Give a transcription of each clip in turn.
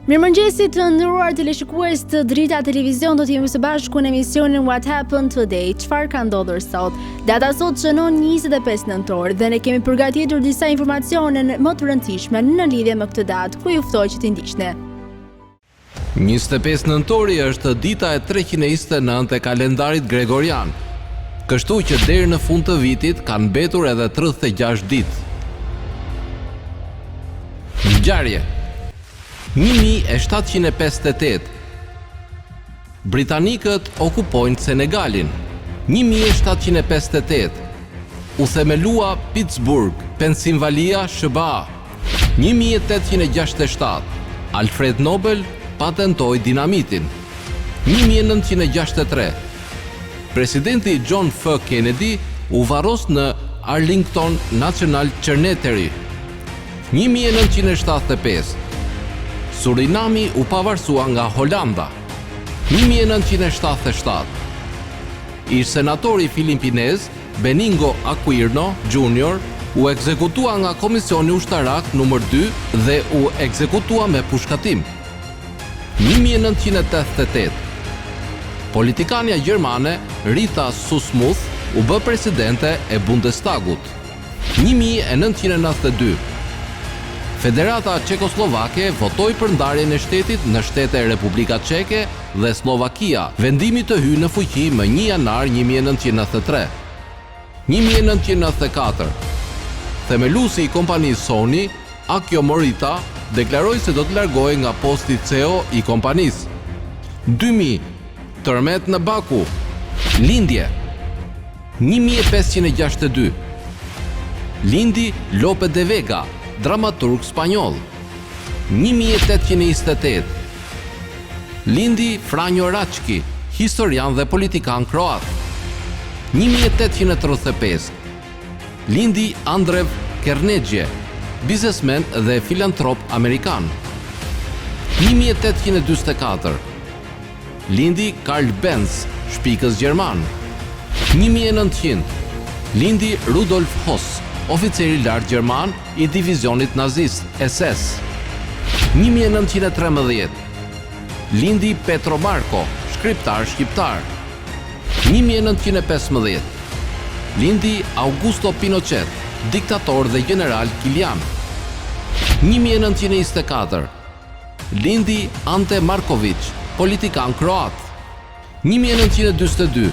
Mirëmëngjesit të nderuar teleshikues të Drita Televizion, do të jemi së bashku në emisionin What Happened Today, çfarë ka ndodhur sot. Data sot shënon 25 nëntor dhe ne kemi përgatitur disa informacione më të rëndësishme në lidhje me këtë datë, ku ju ftoj që t'i ndiqni. 25 nëntori është dita e 329 e kalendarit gregorian, kështu që deri në fund të vitit kanë mbetur edhe 36 ditë. Ngjarje 1758. Britanikët okupojnë Senegalin. 1758. U themelua Pittsburgh, Pennsylvania, SBA. 1867. Alfred Nobel patentoi dinamitin. 1963. Presidenti John F. Kennedy u varros në Arlington National Cemetery. 1975. Surinami u pavarësua nga Holanda. 1977. Ish senatori filipinez Benigno Aquino Jr. u ekzekutua nga Komisioni Ushtarak nr. 2 dhe u ekzekutua me pushkatim. 1988. Politikania gjermane Rita Susmuth u bë presidente e Bundestagut. 1992. Federata Çekoslovake votoi për ndarjen e shtetit në Shtete Republika Çeke dhe Slovakia, vendimi të hyjë në fuqi më 1 janar 1993. 1994. Themeluesi i kompanisë Sony, Akio Morita, deklaroi se do të largohej nga posti CEO i kompanisë. 2000. Tërmet në Baku. Lindje 1562. Lindi Lope de Vega, dramaturg spanjoll. 1828. Lindi Franjo Rački, historian dhe politikan kroat. 1835. Lindi Andrew Carnegie, biznesmen dhe filantrop amerikan. 1844. Lindi Karl Benz, shpikës gjerman. 1900. Lindi Rudolf Höss, oficeri lart gjerman i divizionit nazist SS. 1913. Lindi Petro Marko, shkriptar shqiptar. 1915. Lindi Augusto Pinochet, diktator dhe general kilian. 1924. Lindi Ante Marković, politikan kroat. 1942.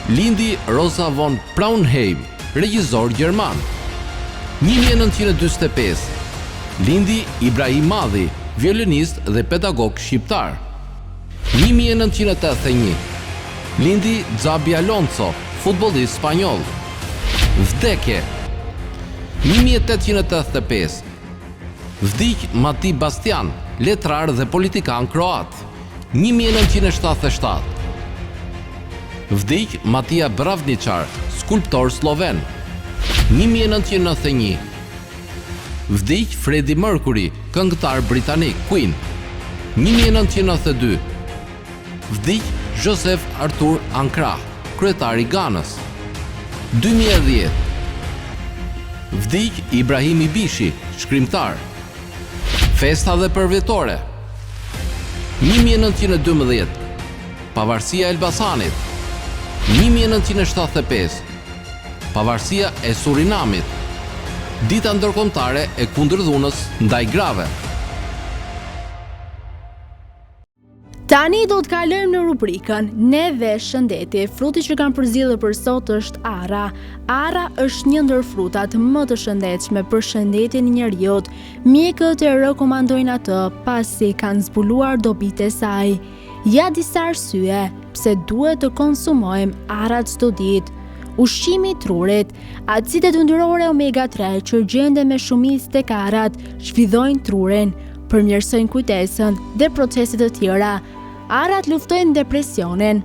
Lindi Rosa von Braunheim, regjisor gjerman. 1945. Lindi Ibrahim Madhi, violinist dhe pedagog shqiptar. 1981. Lindi Xabi Alonso, futbollist spanjoll. Vdekje 1885. Vdiq Mati Bastian, letrar dhe politikan kroat. 1977. Vdiq Matija Bravničar, skulptor sloven. 1991. Vdiq Freddie Mercury, këngëtar britanik, Queen. 1992. Vdiq Joseph Arthur Ankrah, kryetari i Ganës. 2010. Vdiq Ibrahim Ibishi, shkrimtar. Festa dhe përvjetore. 1912. Pavarësia e Elbasanit. 1975. Pavarësia e Surinamit. Dita ndërkombëtare e kundërdhunës ndaj grave. Tani do të kalojmë në rubrikën Ne dhe shëndeti. Fruti që kam përzgjedhur për sot është arra. Arra është një ndër frutat më të shëndetshme për shëndetin e njerëzit. Mjekët e rekomandojnë atë pasi kanë zbuluar dobitë e saj. Ja disa arsye pse duhet të konsumojmë arrat çdo ditë. Ushqimi i trurit, acidet yndyrore omega-3 që gjenden me shumicë tek arrat, zhvillojnë trurin, përmirësojnë kujtesën dhe procese të tjera. Arrat luftojnë depresionin.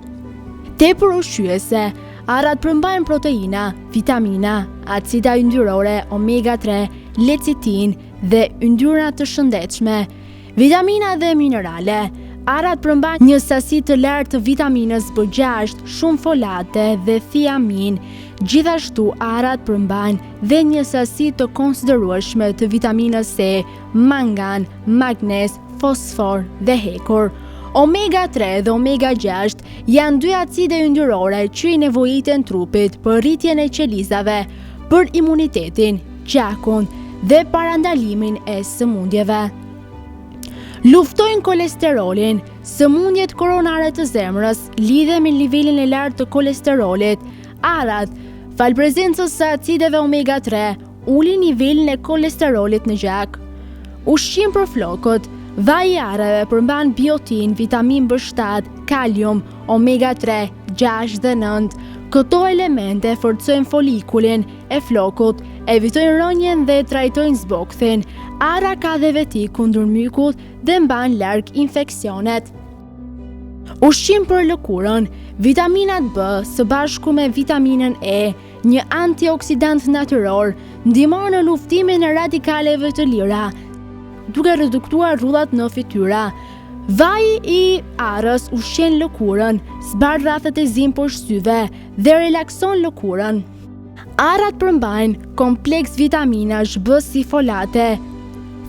Tepër ushqyese, arrat përmbajnë proteina, vitamina, acida yndyrore omega-3, lecitin dhe yndyra të shëndetshme, vitamina dhe minerale. Arrat përmbajnë një sasi të lartë të vitaminës B6, shumë folate dhe thiamin. Gjithashtu arrat përmbajnë dhe një sasi të konsiderueshme të vitaminës C, mangan, magnez, fosfor dhe hekur. Omega-3 dhe omega-6 janë dy acide yndyrore që i nevojiten trupit për rritjen e qelizave, për imunitetin, gjakun dhe parandalimin e sëmundjeve. Luftojnë kolesterolin. Sëmundjet koronare të zemrës lidhen me nivelin e lartë të kolesterolit. Arat, falë prezencës së acideve omega-3, ulin nivelin e kolesterolit në gjak. Ushqim për flokët. Vaj i arave përmban biotin, vitamin B7, kalium, omega-3, 6 dhe 9. Këto elemente forcojnë folikulin e flokut, evitojnë rënjen dhe trajtojnë zbokthin. Ara ka dhe veti kundër mykut dhe mban larg infeksionet. Ushqim për lëkurën. Vitaminat B së bashku me vitaminën E, një antioksidant natyror, ndihmon në luftimin e radikaleve të lira, duke reduktuar rrudhat në fytyra. Vaji i arës ushqen lëkurën, zbardh rrafet e zi poshtë syve dhe relakson lëkurën. Arat përmbajnë kompleks vitaminash B si folate,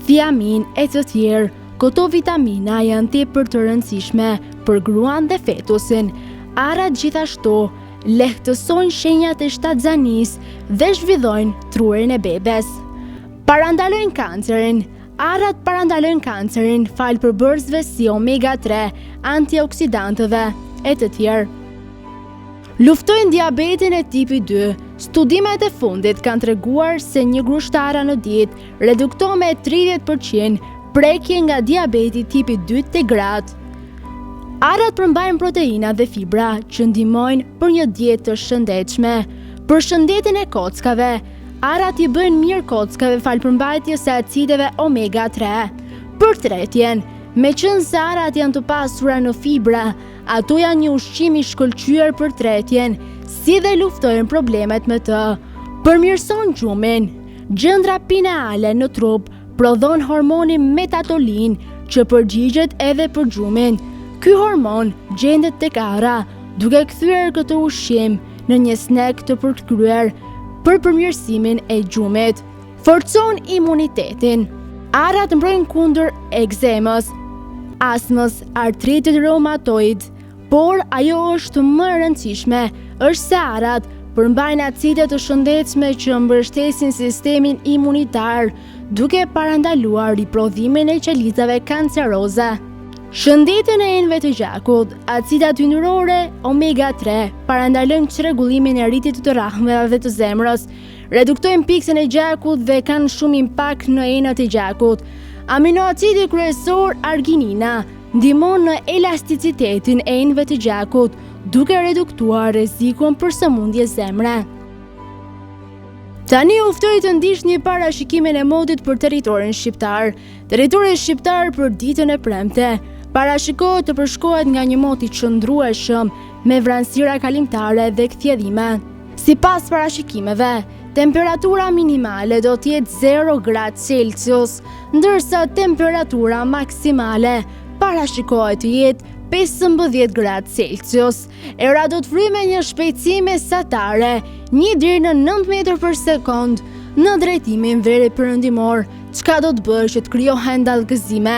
thiamin e të tjerë. Këto vitamina janë tepër të rëndësishme për gruan dhe fetusin. Arat gjithashtu lehtësojnë shenjat e shtatzanisë dhe zhvillojnë trurin e bebes. Parandalojnë kancerin. Arat parandalojnë kancerin falë përbërësve si omega-3, antioksidantëve e të tjerë. Luftojnë diabetin e tipi 2. Studimet e fundit kanë treguar se një grushtare në ditë redukton me 30% prekje nga diabeti tipi 2 të gratë. Arat përmbajnë proteina dhe fibra që ndihmojnë për një dietë të shëndetshme. Për shëndetin e kockave, arat i bëjnë mirë kockave falë përmbajtjes së acideve omega-3. Për tretjen, meqenëse se arat janë të pasura në fibra, ato janë një ushqim i shkëlqyer për tretjen, si dhe luftojnë problemet me të. Përmirëson gjumin. Gjëndra pineale në trup prodhon hormonin metatolin që përgjigjet edhe për gjumin. Ky hormon gjendet tek ara, duke kthyer këtë ushqim në një snack të përkryer për përmirësimin e gjumit. Forcon imunitetin. Arat mbrojnë kundër ekzemës, astmës, artritit reumatoid, por ajo është më e rëndësishme është se arat përmbajnë acide të shëndetshme që mbështesin sistemin imunitar, duke parandaluar riprodhimin e qelizave kanceroze. Shëndetin e enëve të gjakut, acidat yndyrore omega-3 parandalojnë çrregullimin e rritjes të rrahmeve të zemrës, reduktojnë piksen e gjakut dhe kanë shumë impakt në enët e gjakut. Aminoacidi kryesor arginina ndihmon në elasticitetin e enëve të gjakut, duke reduktuar rrezikun për sëmundje zemre. Tani u ftoj të ndiqni parashikimin e modit për territorin shqiptar. Territori shqiptar për ditën e premte parashikohet të përshkohet nga një mot i qëndrueshëm me vranësira kalimtare dhe kthjedhime. Sipas parashikimeve, temperatura minimale do të jetë 0 gradë Celsius, ndërsa temperatura maksimale parashikohet të jetë 15 gradë Celsius. Era do të fryjë me një shpejtësi mesatare 1 deri në 9 metër për sekond në drejtimin veri-perëndimor, çka do të bëjë që të krijohen dallgëzime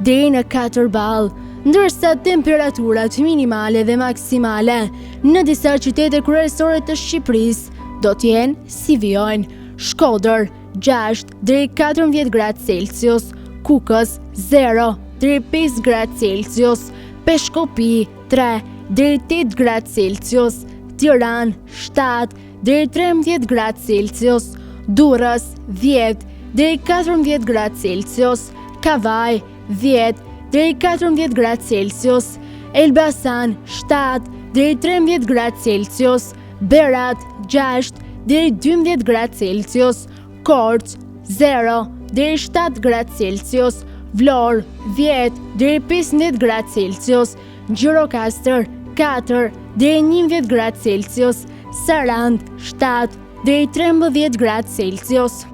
deri në 4 ball, ndërsa temperaturat minimale dhe maksimale në disa qytete kryesore të Shqipërisë do të jenë si vijojnë: Shkodër 6 deri 14 gradë Celsius, Kukës 0 deri 5 gradë Celsius, Peshkopi 3 deri 8 gradë Celsius, Tiranë 7 deri 13 gradë Celsius, Durrës 10 deri 14 gradë Celsius, Kavaj 10 deri 14 gradë Celsius, Elbasan 7 deri 13 gradë Celsius, Berat 6 deri 12 gradë Celsius, Korçë 0 deri 7 gradë Celsius, Vlorë 10 deri 15 gradë Celsius, Gjirokastër 4 deri 11 gradë Celsius, Sarand 7 deri 13 gradë Celsius.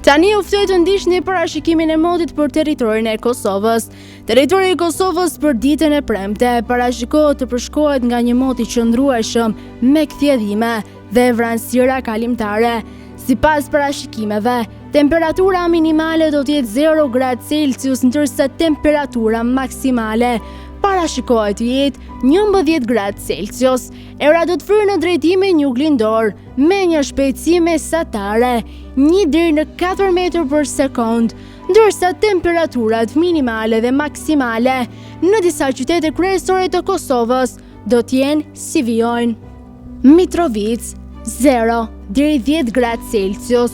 Tani u ftoj të ndiqni parashikimin e modit për territorin e Kosovës. Territori i Kosovës për ditën e premte parashikohet të përshkohet nga një mot i qëndrueshëm me kthjedhime dhe vranësira kalimtare. Sipas parashikimeve, temperatura minimale do të jetë 0 gradë Celsius, ndërsa temperatura maksimale parashikohet të jetë 11 gradë Celsius. Era do të fryrë në drejtimin juglindor me një shpejtësi mesatare 1 deri në 4 metër për sekond, ndërsa temperaturat minimale dhe maksimale në disa qytete kryesore të Kosovës do të jenë si vijojnë: Mitrovic 0 deri 10 gradë Celsius,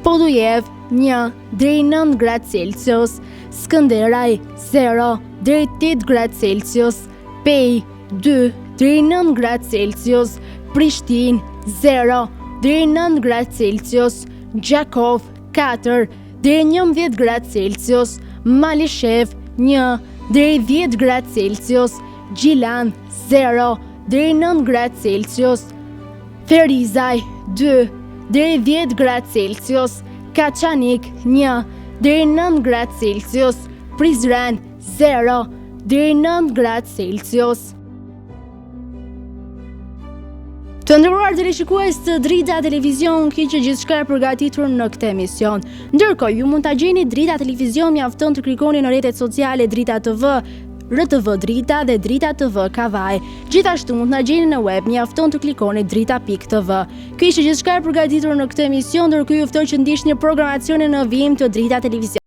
Podujev 1 deri 9 gradë Celsius, Skënderaj 0 deri 8 gradë Celsius, Pej 2 deri 9 gradë Celsius, Prishtinë 0 deri 9 gradë Celsius, Gjakov 4 deri 11 gradë Celsius, Malishev 1 deri 10 gradë Celsius, Gjilan 0 deri 9 gradë Celsius, Ferizaj 2 deri 10 gradë Celsius, Kaçanik 1 deri 9 gradë Celsius, Prizren 0 deri 9 gradë Celsius. Të nderuar teleshikues të Drita Televizion, kiqë gjithçka e përgatitur në këtë emision. Ndërkohë, ju mund ta gjeni Drita Televizion, mjafton të klikoni në rrjetet sociale Drita TV, RTV Drita dhe Drita TV Kavaj. Gjithashtu mund na gjeni në web, mjafton të klikoni drita.tv. Kjo ishte gjithçka e përgatitur në këtë emision, ndërkohë ju ftoj që ndiqni programacionin në vijim të Drita Televizion.